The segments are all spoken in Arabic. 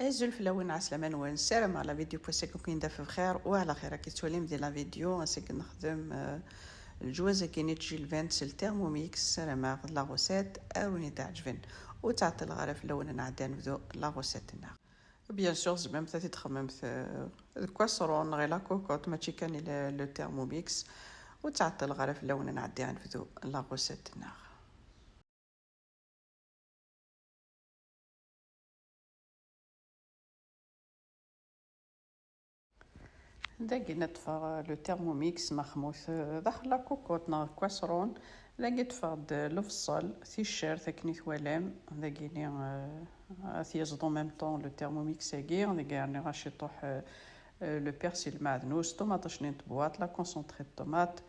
ازول في لون عسلامة ونسالم على فيديو بوسيكم كاين داف بخير وعلى خير كي توليم ديال لا فيديو نسيك نخدم الجوازه كاين تجي الفانت التيرموميكس سلامة لا غوسيت اوني تعجبن وتعطي الغرف اللون نعدي نبدو لا غوسيت النار بيان سور زعما متى تخممت الكواسرون غير لا كوكوط ماشي كان لو تيرموميكس وتعطي الغرف اللون نعدي نبدو لا غوسيت النار. داكي نطفى لو تيرموميكس مخموث داخل لا كوكوط نا كواسرون داكي تفض الفصل تيشيرت كني ثوالام داكي ني تيزدو ميم طون لو تيرموميكس كي داكي راني غاشي طوح لو بيرسيل معدنوس طوماطش نيت بواط لا كونسونطري طوماط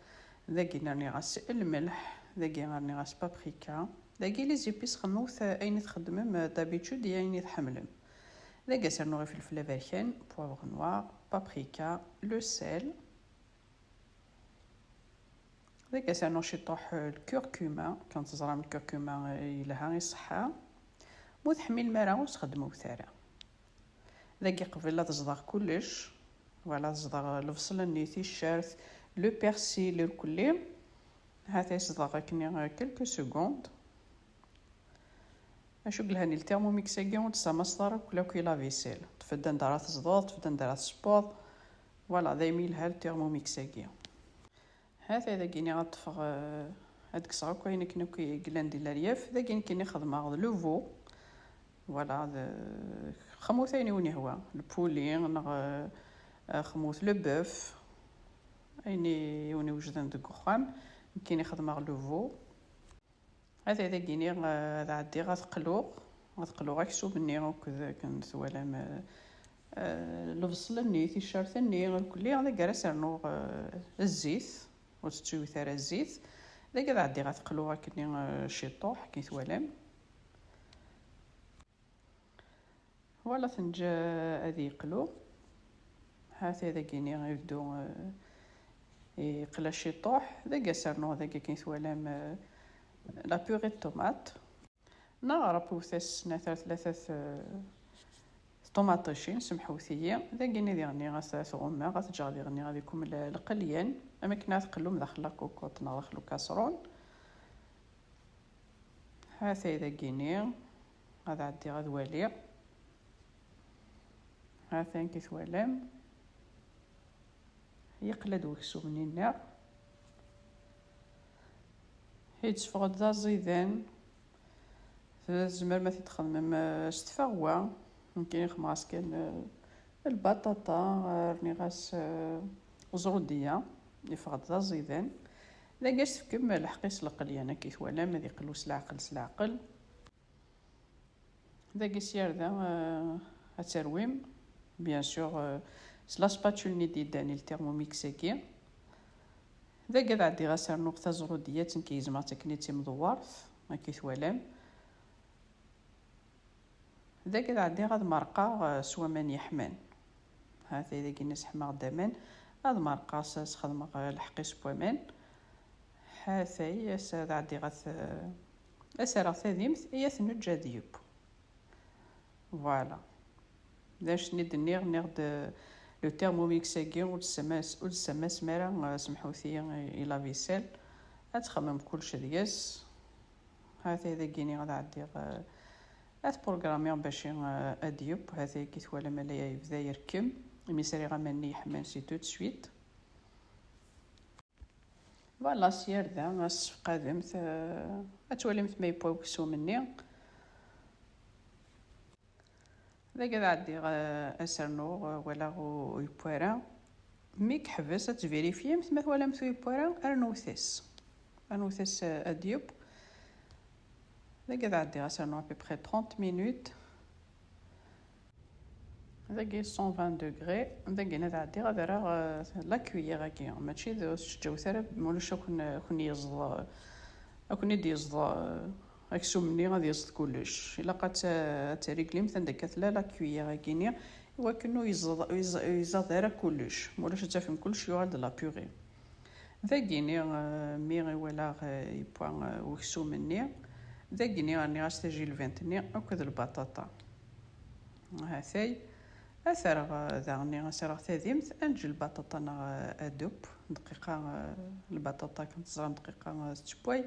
داكي راني غاس الملح داكي راني غاس بابريكا داكي لي زيبيس خموث اين تخدمم دابيتود اين تحملم داكي سيرنو غير فلفل افريكان بوافغ نوار بابريكا لو سيل داكي سيرنو شي طوح الكركوما كانت تزرع من الكركوما يلها يصحى مو تحمي المرا وتخدمو ثرا داكي قبل لا تصدغ كلش ولا تصدغ الفصل النيتي الشارث لو بيرسيل الكلي هذا يصدغ كني كلكو سكوند اشوق لهاني التيرموميكس كي وتسمى صدر كلا كي لا فيسيل تفدا ندارا تصدغ تفدا ندارا سبوط فوالا دايمي لها التيرموميكس كي هذا اذا كيني غطفغ هاديك الصغا كاين كنا كي كلاندي الرياف اذا كاين كيني خدمه لو فو فوالا خموثين وني هو البولين خموث لو بوف ايني يوني وجدان دك خام كاين خدمه لو فو هذا اذا كيني هذا عندي غتقلو غاكسو بني وكذا كنثوالام الفصل النيت الشارث الني الكلي هذا كراس رنو الزيت وتتسوي ثرا الزيت ذاك هذا عندي غتقلو هكني شي طوح كي ثوالام ولا تنجا هذه يقلو هذا كيني غيبدو يقلا شي طوح ذاك سرنو ذاك كي ثوالام لا بيغي طوماط نغرب وثاس نثر ثلاثة طوماطيشين سمحوثية ذاكيني ديغني غاس غوما غاتجا ديغني غاديكم القليان اما كنا تقلوم داخل كوكوط داخل كاسرون هذا ذاكيني هذا عندي غدوالي هذا كي ثوالام يقلد وكسو من النار يتفقد ذا زيدان زمر ما تتخدم استفاغوا ممكن خماس كان البطاطا رني غاس زروديه يفقد ذا زيدان لا قاش تفكم الحقيس القليانه كي ثوالا ما يقلو سلعقل ذا قاس يردا اترويم بيان سور سلا سباتول ني ديداني التيرموميكس كي ذا قاعد عندي غاسر نقطه زروديه تنكيزما تكنيتي مدورث كي ثوالام ذا قاعد عندي غاد مرقه سوا من يحمان هذا اذا كنا سحما غدامان هاد مرقه ساس خدمه الحقيس بوامان هذا ياس هذا عندي غاث اسرا ثاديمت هي ثنجا ديوب فوالا داش ندنيغ نغد لو تيرموميكس كي وتسمى سمارة سمحوثية إلى فيسيل أتخمم كلشي دياس هذا إذا كيني غادا عندي بروغرامي باش أديوب هذا كي ثوالا مالا يبدا يركم ميسري غامني يحمان سي تو سويت فوالا سير ذا غاس قادمت أتولمت ما يبوا يكسو مني ذا قاعد عندي اسرنو ولا غو يبوارا ميك حبس تفيريفي مثل ولا مثل يبوارا انوثس اديوب ذا قاعد عندي اسرنو ابي بخي 30 مينوت ذا كي 120 دوغري ذا كاين عندي غادي راه لا كويير كي ماشي ذو جو ثرا مولش كون يزض اكون يدي يزض اكسو مني غادي يزد كلش الا قات تريكليم تندك لا كويير كيني وكنو يزاد راه كلش مولاش تفهم كلش يوالد لا بيغي ذا كيني مي ولا يبوا وكسو مني ذا كيني راني غاستجي الفانتني وكذا البطاطا هاثي اثر ذاغني سرغ تاديمت انج البطاطا ادوب دقيقه البطاطا كنت زرام دقيقه ستبوي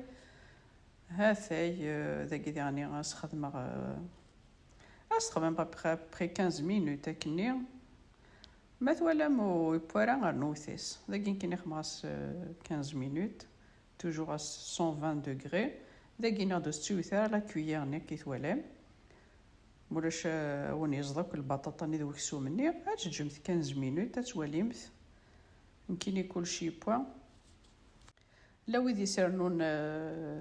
هاثي ذاك يعني غنستخدم بابخي 15 مينوت اكني مثلا مو يبورا غنوثيس ذاك كاين خماس 15 مينوت توجور 120 دوغري ذاك ناض ستوثر لا كويير ني كيتوالام مولاش وين يصدق البطاطا ني ذوك سومني تجمت 15 مينوت تتواليمت يمكن كلشي بوان لا ويدي يسرنون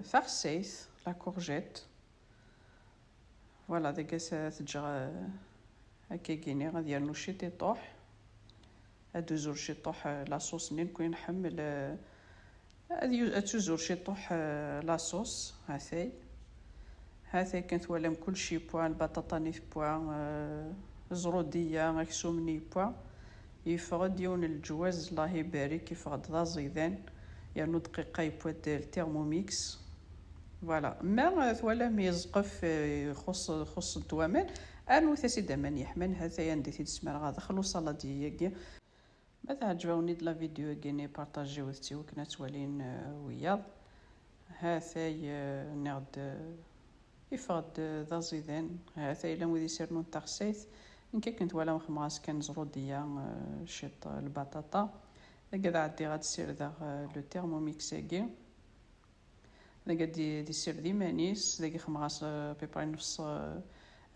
فارسيث لا كورجيت فوالا داك تجا هكا كيني غادي يرنو شي تيطوح هادو زور شي طوح لاصوص ني نكون نحمل هادي توزور شي طوح لاصوص هاثي كانت ولام كلشي بوان البطاطا ني بوان زروديه مكسومني بوان يفقد يون الجواز الله يبارك يفقد ذا زيدان يعني دقيقه يبوات التيرموميكس فوالا ما ثوالام يزقف خص التوامن انو ثاسيد من يحمل هذا عندي تسمع غادا خلص لا ديالي ما تعجبوني د لا فيديو كيني بارطاجيو وثتي وكنا توالين وياض هاثاي نعد يفقد ذا زيدان هاثاي الا مودي سيرنون تاغسيث انك كنت ولا خماس كان زروديه شيط البطاطا هكذا عادي غتسير ذا لو تيرموميكساكي دي سير دي مانيس داك خماس بيبري نص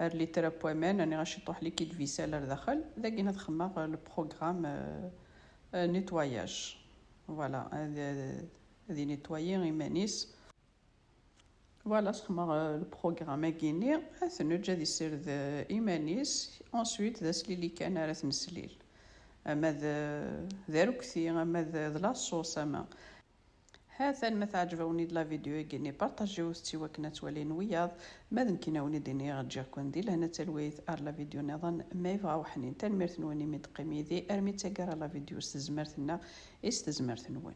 لتر بوامان راني غنشطوح ليكيد فيسال لداخل داك نخمم البروغرام نيتواياج فوالا هذه نيتوايي غيمانيس فوالا سخمم البروغرام كيني اثنو جا يسير ذا ايمانيس انسويت ذا سليلي كان راه تنسليل اما ذا ركثي اما ذا لاصوص اما هذا ما تعجبوني د لا فيديو كيني بارطاجيو ستي وكنا توالين وياض ماذا كيناوني ديني غتجي كون دي لهنا تلويث ار لا فيديو نظن ما يبغى وحنين تنمرت نوني ميد قميدي ارمي تاكر لا فيديو استزمرتنا استزمرت نوين